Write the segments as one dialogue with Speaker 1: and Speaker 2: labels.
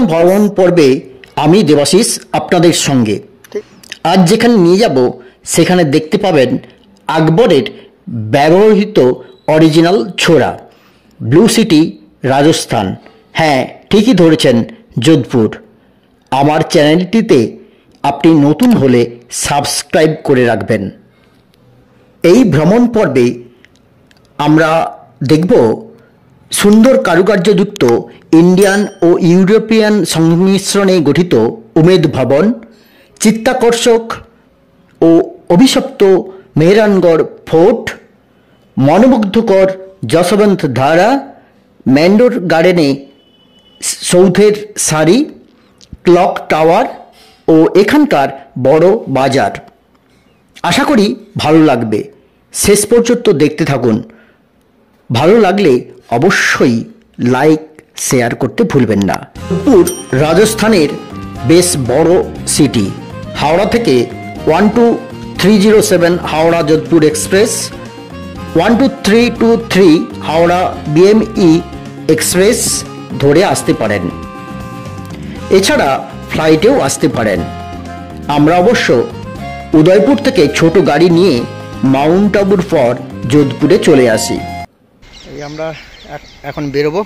Speaker 1: ভ্রমণ পর্বে আমি দেবাশিস আপনাদের সঙ্গে। আজ যেখানে নিয়ে যাব সেখানে দেখতে পাবেন আকবরের ব্যবহৃত অরিজিনাল ছোরা, ব্লু সিটি, রাজস্থান। হ্যাঁ, ঠিকই ধরেছেন, যোধপুর। আমার চ্যানেলটিতে আপনি নতুন হলে সাবস্ক্রাইব করে রাখবেন। এই ভ্রমণ পর্বে আমরা দেখব সুন্দর কারুকার্যযুক্ত ইন্ডিয়ান ও ইউরোপিয়ান সংমিশ্রণে গঠিত উমেদ ভবন, চিত্তাকর্ষক ও অভিশপ্ত মেহরানগড় ফোর্ট, মনোমুগ্ধকর যশবন্ত ধারা, ম্যান্ডোর গার্ডেনে সৌধের সারি, ক্লক টাওয়ার ও এখানকার বড় বাজার। আশা করি ভালো লাগবে, শেষ পর্যন্ত দেখতে থাকুন। ভালো লাগলে অবশ্যই লাইক শেয়ার করতে ভুলবেন না। যোধপুর রাজস্থানের বেশ বড় সিটি। হাওড়া থেকে 12307 Howrah Jodhpur express, 12323 Howrah BME express ধরে আসতে পারেন। এছাড়া ফ্লাইটেও আসতে পারেন। আমরা অবশ্য উদয়পুর থেকে ছোট গাড়ি নিয়ে মাউন্ট আবুর পর যোধপুরে চলে আসি। এই আমরা এখন বেরোবো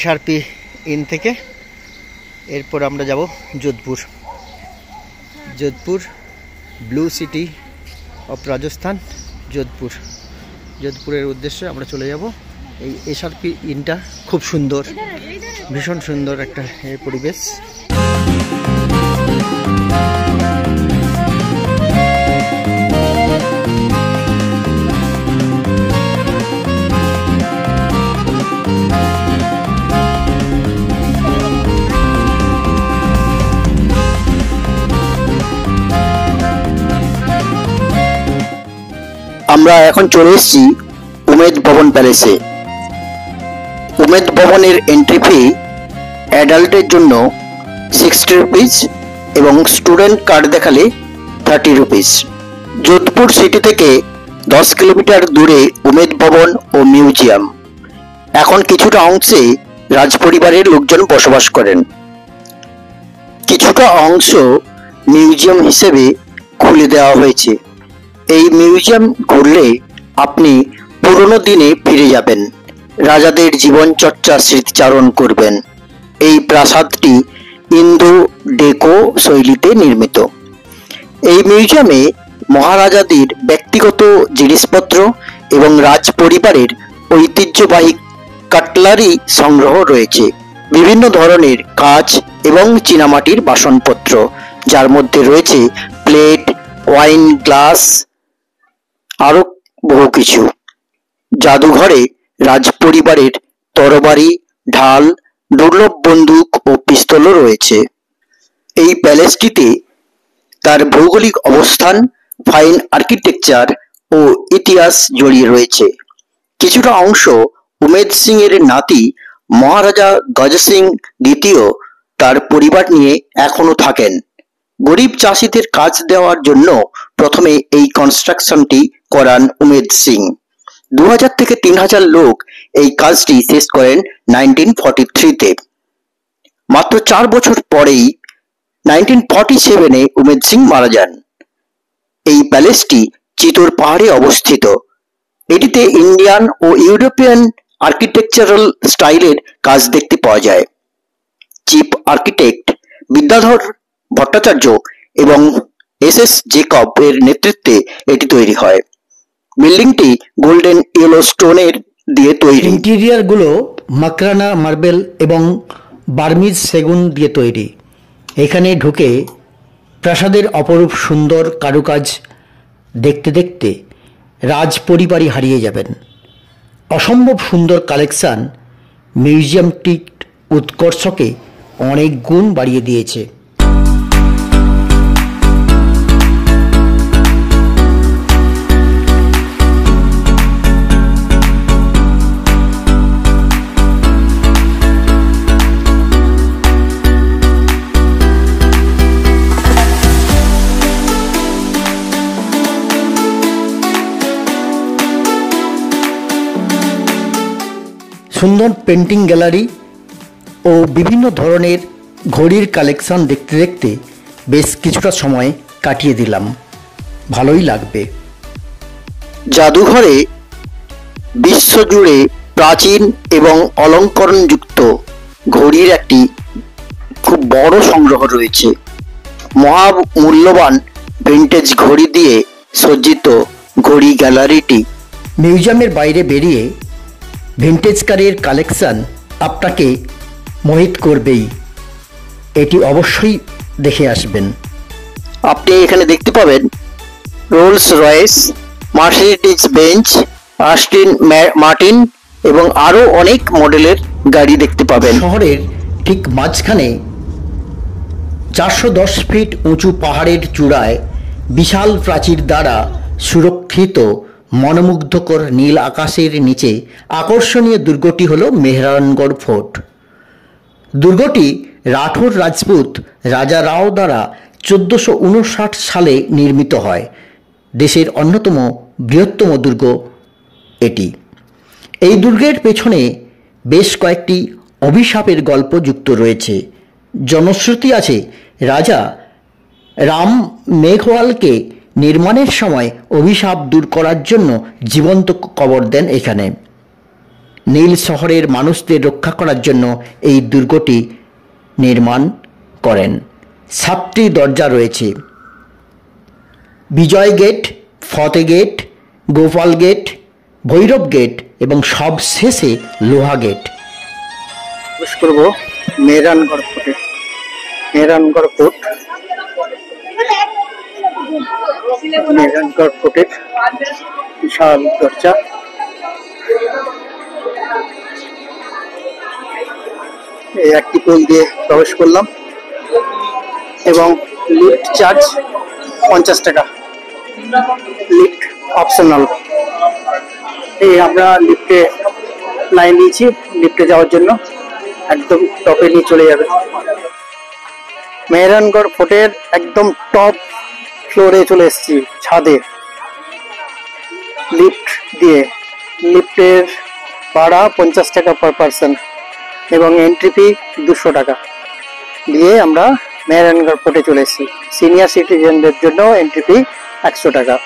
Speaker 1: SRP ইন থেকে। এরপর আমরা যাব Jodhpur. Jodhpur blue city of Rajasthan, Jodhpur. যোধপুরের উদ্দেশ্যে আমরা চলে যাব। এই SRP ইনটা খুব সুন্দর, ভীষণ সুন্দর একটা পরিবেশ। আমরা এখন চলে এসেছি উমেদ ভবন প্যালেসে। উমেদ ভবনের এন্ট্রি ফি অ্যাডাল্টের জন্য 60 রুপিস এবং স্টুডেন্ট কার্ড দেখালে 30 রুপিস। যোধপুর সিটি থেকে 10 কিলোমিটার দূরে উমেদ ভবন ও মিউজিয়াম। এখন কিছুটা অংশে রাজপরিবারের লোকজন বসবাস করেন, কিছুটা অংশ মিউজিয়াম হিসেবে খুলে দেওয়া হয়েছে। এই মিউজিয়াম ঘুরলে আপনি পুরনো দিনে ফিরে যাবেন, রাজাদের জীবনচর্চা স্মৃতিচারণ করবেন। এই প্রাসাদটি ইন্দো ডেকো শৈলীতে নির্মিত। এই মিউজিয়ামে মহারাজাদের ব্যক্তিগত জিনিসপত্র এবং রাজপরিবারের ঐতিহ্যবাহী কাটলারি সংগ্রহ রয়েছে। বিভিন্ন ধরনের কাঁচ এবং চীনামাটির বাসনপত্র, যার মধ্যে রয়েছে প্লেট, ওয়াইন গ্লাস, আরো বহু কিছু। জাদুঘরে রাজপরিবারের তরবারি, ঢাল, দুর্লভ বন্দুক ও পিস্তলও রয়েছে। এই প্যালেসটিতে তার ভৌগোলিক অবস্থান, ফাইন আর্কিটেকচার ও ইতিহাস জড়িয়ে রয়েছে। কিছুটা অংশ উমেদ সিং এর নাতি মহারাজা গজ সিং দ্বিতীয় তার পরিবার নিয়ে এখনো থাকেন। গরিব চাষিদের কাজ দেওয়ার জন্য প্রথমে এই কনস্ট্রাকশনটি করান উমেদ সিং। 2000 থেকে 3000 লোক এই কাজটি শেষ করেন 1943-তে। মাত্র 4 বছর পরেই 1947-এ উমেদ সিং মারা যান। এই প্যালেসটি চিতোর পাহাড়ে অবস্থিত। এটিতে ইন্ডিয়ান ও ইউরোপিয়ান আর্কিটেকচারাল স্টাইলের কাজ দেখতে পাওয়া যায়। চিফ আর্কিটেক্ট বিদ্যাধর ভট্টাচার্য এবং SS জেকব এর নেতৃত্বে এটি তৈরি হয়। বিল্ডিংটি গোল্ডেন ইয়েলো স্টোনের দিয়ে তৈরি। ইন্টেরিয়ার গুলো মাকরানা মার্বেল এবং বার্মিজ সেগুন দিয়ে তৈরি। এখানে ঢুকে প্রাসাদের অপরূপ সুন্দর কারুকাজ দেখতে দেখতে রাজপরিবারই হারিয়ে যাবেন। অসম্ভব সুন্দর কালেকশন মিউজিয়ামটির উৎকর্ষকে অনেক গুণ বাড়িয়ে দিয়েছে। সুন্দর পেন্টিং গ্যালারি, ও বিভিন্ন ধরনের ঘড়ির কালেকশন দেখতে দেখতে বেশ কিছুটা সময় কাটিয়ে দিলাম। ভালোই লাগবে। জাদুঘরে বিশ্বজুড়ে প্রাচীন এবং অলঙ্করণযুক্ত ঘড়ির একটি খুব বড় সংগ্রহ রয়েছে। মহামূল্যবান ভিন্টেজ ঘড়ি দিয়ে সজ্জিত ঘড়ি গ্যালারিটি মিউজিয়ামের বাইরে বেরিয়ে ভিন্টেজ কারের কালেকশন আপনাকে মোহিত করবেই। এটি অবশ্যই দেখে আসবেন। আপনি এখানে দেখতে পাবেন Rolls Royce, Mercedes Benz, Aston Martin এবং আরও অনেক মডেলের গাড়ি দেখতে পাবেন। শহরের ঠিক মাঝখানে 410 ফিট উঁচু পাহাড়ের চূড়ায় বিশাল প্রাচীর দ্বারা সুরক্ষিত মনোমুগ্ধকর নীল আকাশের নিচে আকর্ষণীয় দুর্গটি হল মেহরানগড় ফোর্ট। দুর্গটি রাঠোর রাজপুত রাজা রাও দ্বারা 1459 সালে নির্মিত হয়। দেশের অন্যতম বৃহত্তম দুর্গ এটি। এই দুর্গের পেছনে বেশ কয়েকটি অভিশাপের গল্প যুক্ত রয়েছে। জনশ্রুতি আছে রাজা রাম মেঘওয়ালকে নির্মাণের সময় অভিশাপ দূর করার জন্য জীবন্ত কবর দেন এখানে। নীল শহরের মানুষদের রক্ষা করার জন্য এই দুর্গটি নির্মাণ করেন। 7টি দরজা রয়েছে: Vijay gate, Fateh gate, Gopal gate, Bhairav gate এবং সবশেষে লোহা গেট। প্রবেশ করব মেহরানগড় ফোর্টে। মেহরানগড় ফোর্ট, মেহরানগড় ফোর্টের বিশাল দরজা। এই একটি পোল দিয়ে প্রবেশ করলাম এবং লিফট চার্জ 50 টাকা, লিফট অপশনাল। এই আমরা লিফটে লাইন নিয়েছি লিফটে যাওয়ার জন্য, একদম টপে নিয়ে চলে যাবে। মেহরানগড় ফোর্টের একদম টপ ফ্লোরে চলে এসেছি, ছাদে। লিফট দিয়ে, লিফটের ভাড়া 50 টাকা পার পারসন এবং এন্ট্রি ফি 200 টাকা দিয়ে আমরা মেহরানগড় ফোর্টে চলে এসেছি। সিনিয়র সিটিজেনদের জন্য এন্ট্রি ফি 100 টাকা।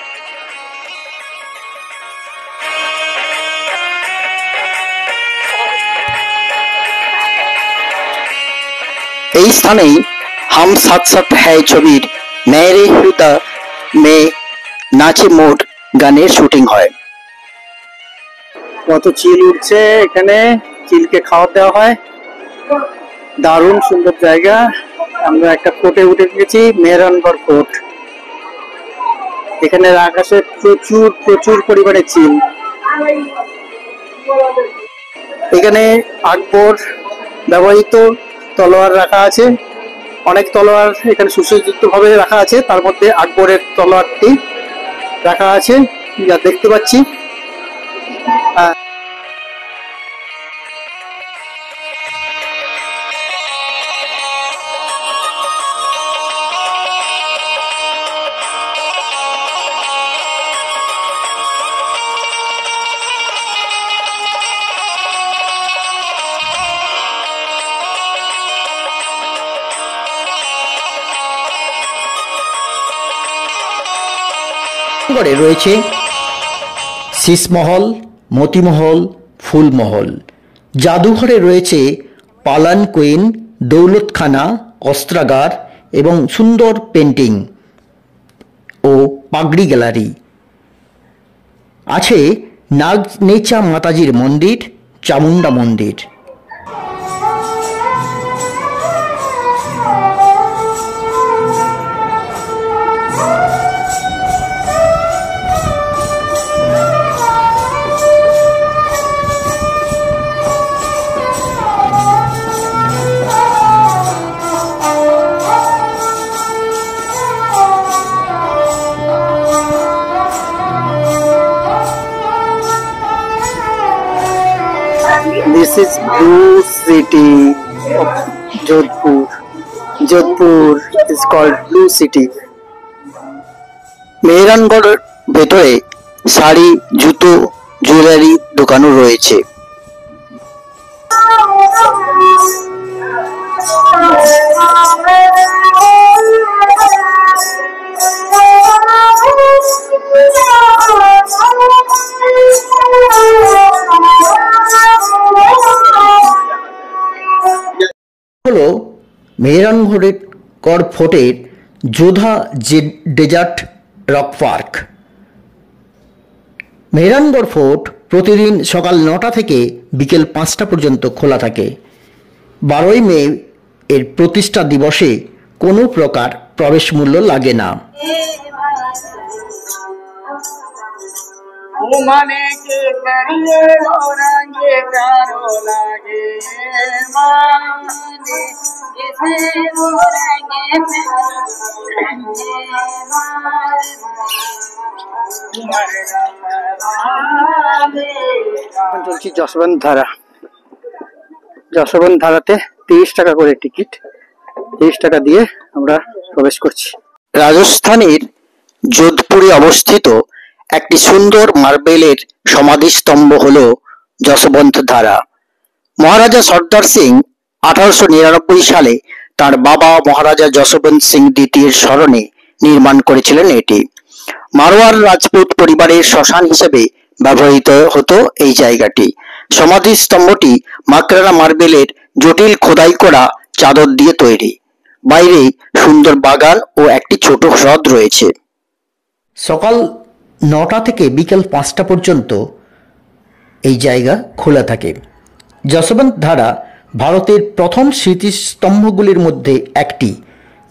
Speaker 1: এই স্থানেই হাম সাথ সাথ হ্যায় ছবির মেরে হুদা মে নাচে মোর গানের শুটিং হয়। কত চিল উঠছে এখানে, চিলকে খাওয়া দেওয়া হয়। দারুণ সুন্দর জায়গা। আমরা একটা ফোর্টে উঠে গেছি, মেহরানগড় ফোর্ট। এখানে আকাশে প্রচুর প্রচুর পরিমাণে চিল। এখানে আকবর ব্যবহৃত তলোয়ার রাখা আছে, অনেক তলোয়ার এখানে সুসজ্জিত ভাবে রাখা আছে। তার মধ্যে আকবরের তলোয়ারটি রাখা আছে যা দেখতে পাচ্ছি। গড়ে রয়েছে শীষমহল, মতিমহল, ফুলমহল। জাদুঘরে রয়েছে পালান কুইন, দৌলতখানা, অস্ত্রাগার এবং সুন্দর পেন্টিং ও পাগড়ি গ্যালারি। আছে নাগনেচা মাতাজির মন্দির, চামুন্ডা মন্দির। This is Blue City of Jodhpur. Jodhpur is called Blue City. মেহরানগড়ের ভেতরে শাড়ি, জুতো, জুয়েলারি দোকানও রয়েছে। হলো মেহেরানগড় ফোর্টের Jodha desert rock park. Mehrangarh fort প্রতিদিন সকাল 9টা থেকে বিকেল 5টা পর্যন্ত খোলা থাকে। 12ই মে এর প্রতিষ্ঠা দিবসে কোনো প্রকার প্রবেশ মূল্য লাগে না।
Speaker 2: চলছি যশবন্ত ধারা। যশবন্ত ধারাতে 30 টাকা করে টিকিট। 30 টাকা দিয়ে আমরা প্রবেশ করছি।
Speaker 1: রাজস্থানের যোধপুরে অবস্থিত একটি সুন্দর মার্বেলের সমাধিস্তম্ভ হল যশবন্ত ধারা। মহারাজা সর্দার সিং 1899 সালে তার বাবা মহারাজা যশবন্ত সিং দ্বিতীয়ের স্মরণে নির্মাণ করেছিলেন এটি। মারওয়ার রাজপুত পরিবারের শ্মশান হিসেবে ব্যবহৃত হতো এই জায়গাটি। সমাধিস্তম্ভটি মাকরানা মার্বেলের জটিল খোদাই করা চাদর দিয়ে তৈরি। বাইরে সুন্দর বাগান ও একটি ছোট হ্রদ রয়েছে। সকাল 9টা থেকে বিকেল 5টা পর্যন্ত এই জায়গা খোলা থাকে। যশবন্ত ধারা ভারতের প্রথম স্মৃতিস্তম্ভগুলির মধ্যে একটি,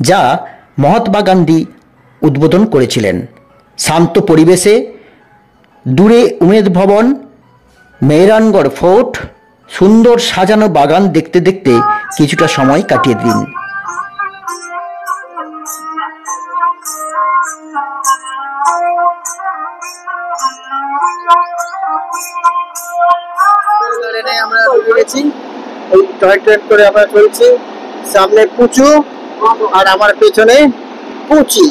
Speaker 1: যা মহাত্মা গান্ধী উদ্বোধন করেছিলেন। শান্ত পরিবেশে দূরে উমেদ ভবন, মেহেরানগড় ফোর্ট, সুন্দর সাজানো বাগান দেখতে দেখতে কিছুটা সময় কাটিয়ে দিন।
Speaker 2: আমরা ঢুকে গেছি, এই টয় ট্রেন করে আমরা চলছি। সামনে পুচু আর আমার পেছনে পুচি।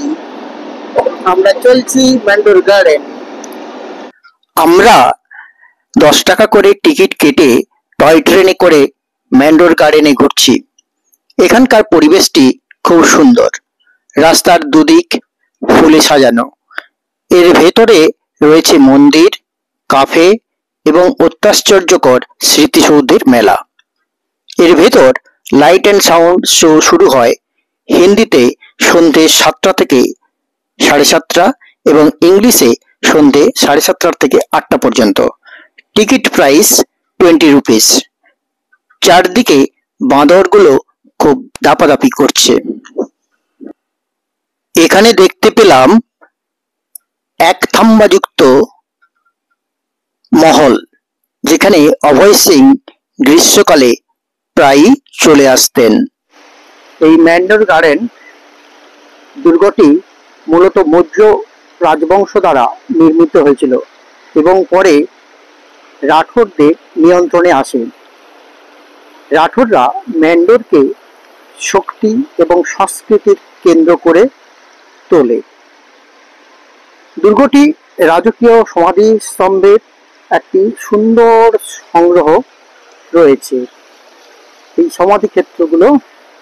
Speaker 2: আমরা চলছি ম্যান্ডোর গার্ডেন।
Speaker 1: আমরা 10 টাকা করে টিকিট কেটে টয় ট্রেনে করে ম্যান্ডোর গার্ডেনে ঘুরছি। এখানকার পরিবেশটি খুব সুন্দর। রাস্তার দুদিক ফুলে সাজানো। এর ভেতরে রয়েছে মন্দির, কাফে এবং অত্যাশ্চর্যকর স্মৃতিসৌধের মেলা। এর ভেতর লাইট অ্যান্ড সাউন্ড শো শুরু হয় হিন্দিতে সন্ধে 7টা থেকে 7:30 এবং ইংলিশে সন্ধে 7:30 থেকে 8টা পর্যন্ত। Ticket price 20 rupees. চারদিকে বাঁদরগুলো খুব দাপাদাপি করছে। এখানে দেখতে পেলাম এক থাম্বাযুক্ত মহল, যেখানে অভয় সিং গ্রীষ্মকালে প্রায়ই চলে আসতেন।
Speaker 2: এই ম্যান্ডোর গার্ডেন দুর্গটি মূলত মৌর্য রাজবংশ দ্বারা নির্মিত হয়েছিল এবং পরে রাঠোরদের নিয়ন্ত্রণে আসে। রাঠোররা ম্যান্ডোরকে শক্তি এবং সংস্কৃতির কেন্দ্র করে তোলে। দুর্গটি রাজকীয় সমাধিস্তম্ভের একটি সুন্দর সংগ্রহ রয়েছে। এই সমাধি ক্ষেত্রগুলো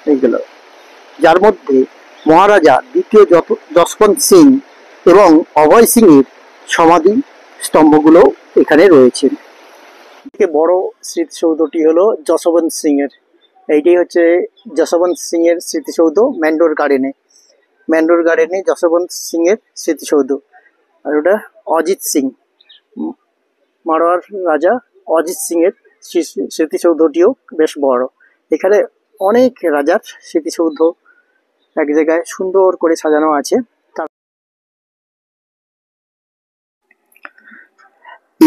Speaker 2: এইগুলো, যার মধ্যে মহারাজা দ্বিতীয় যশবন্ত সিং এবং অভয় সিং এর সমাধি স্তম্ভগুলো এখানে রয়েছে। বড় স্মৃতিসৌধটি হলো যশবন্ত সিং এর। এইটি হচ্ছে যশবন্ত সিং এর স্মৃতিসৌধ ম্যান্ডোর গার্ডেনে। ম্যান্ডোর গার্ডেনে যশবন্ত সিং এর স্মৃতিসৌধ। আর ওটা অজিত সিং, মারওয়ার রাজা অজিত সিং এর স্মৃতিসৌধটিও বেশ বড়। এখানে অনেক রাজার স্মৃতিসৌধ এক জায়গায় সুন্দর করে সাজানো আছে।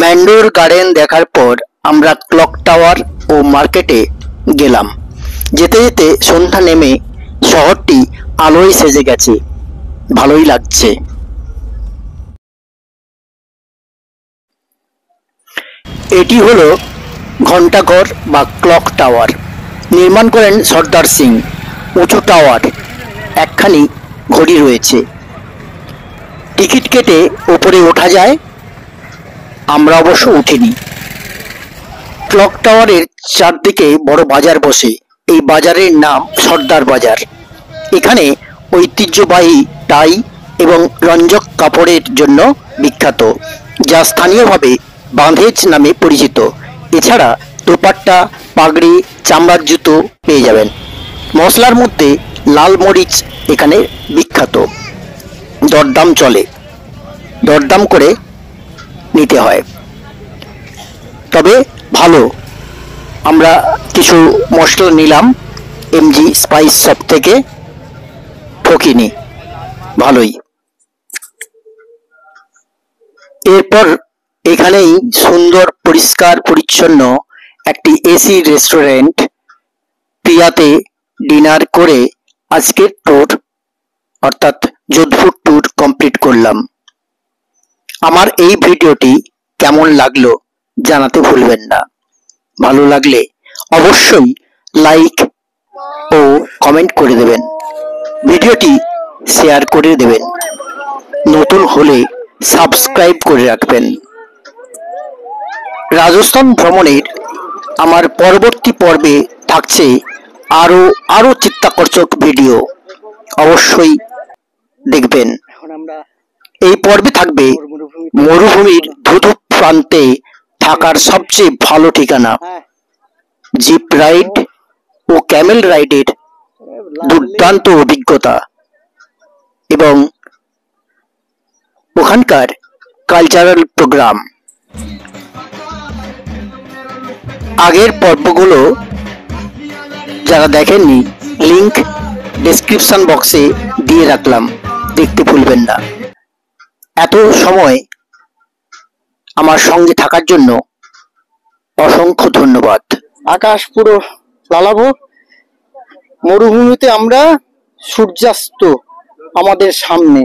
Speaker 1: ম্যান্ডোর গার্ডেন দেখার পর আমরা ক্লক টাওয়ার ও মার্কেটে গেলাম। যেতে যেতে সন্ধ্যা নেমে শহরটি আলোয় সেজে গেছে। ভালোই লাগছে। এটি হলো ঘন্টাঘর বা ক্লক টাওয়ার। নির্মাণ করেন সর্দার সিং। উঁচু টাওয়ার, একখানি ঘড়ি রয়েছে। টিকিট কেটে ওপরে ওঠা যায়। আমরা অবশ্য উঠিনি। ক্লক টাওয়ারের চারদিকে বড় বাজার বসে। এই বাজারের নাম সর্দার বাজার। এখানে ঐতিহ্যবাহী টাই এবং রঞ্জক কাপড়ের জন্য বিখ্যাত, যা স্থানীয়ভাবে বাঁধেজ নামে পরিচিত। এছাড়া দোপাট্টা, পাগড়ি, চামড়ার জুতো পেয়ে যাবেন। মশলার মধ্যে লাল মরিচ এখানে বিখ্যাত। দরদাম চলে, দরদাম করে নিতে হয়। তবে ভালো, আমরা কিছু মশলা নিলাম এমজি স্পাইস শপ থেকে, ঠকিনি, ভালোই। এরপর এখানেই সুন্দর পরিষ্কার পরিচ্ছন্ন একটি এসি রেস্টুরেন্ট প্রিয়াতে ডিনার করে আজকের ট্যুর অর্থাৎ যোধপুর ট্যুর কমপ্লিট করলাম। আমার এই ভিডিওটি কেমন লাগলো জানাতে ভুলবেন না। ভালো লাগলে অবশ্যই লাইক ও কমেন্ট করে দেবেন, ভিডিওটি শেয়ার করে দেবেন, নতুন হলে সাবস্ক্রাইব করে রাখবেন। রাজস্থান ভ্রমণের আমার পরবর্তী পর্বে থাকছে আরো চিত্তাকর্ষক ভিডিও, অবশ্যই দেখবেন। এই পর্বে থাকবে মরুভূমির ধুধু প্রান্তে থাকার সবচেয়ে ভালো ঠিকানা, জিপ রাইড ও ক্যামেল রাইডের দুর্দান্ত অভিজ্ঞতা এবং ওখানকার কালচারাল প্রোগ্রাম। আগের পর্বগুলো যারা দেখেননি, লিংক ডেসক্রিপশন বক্সে দিয়ে রাখলাম, দেখতে ভুলবেন না। এত সময় আমার সঙ্গে থাকার জন্য অসংখ্য ধন্যবাদ।
Speaker 2: আকাশ পুরো লালাভো, মরুভূমিতে আমরা সূর্যাস্ত আমাদের সামনে।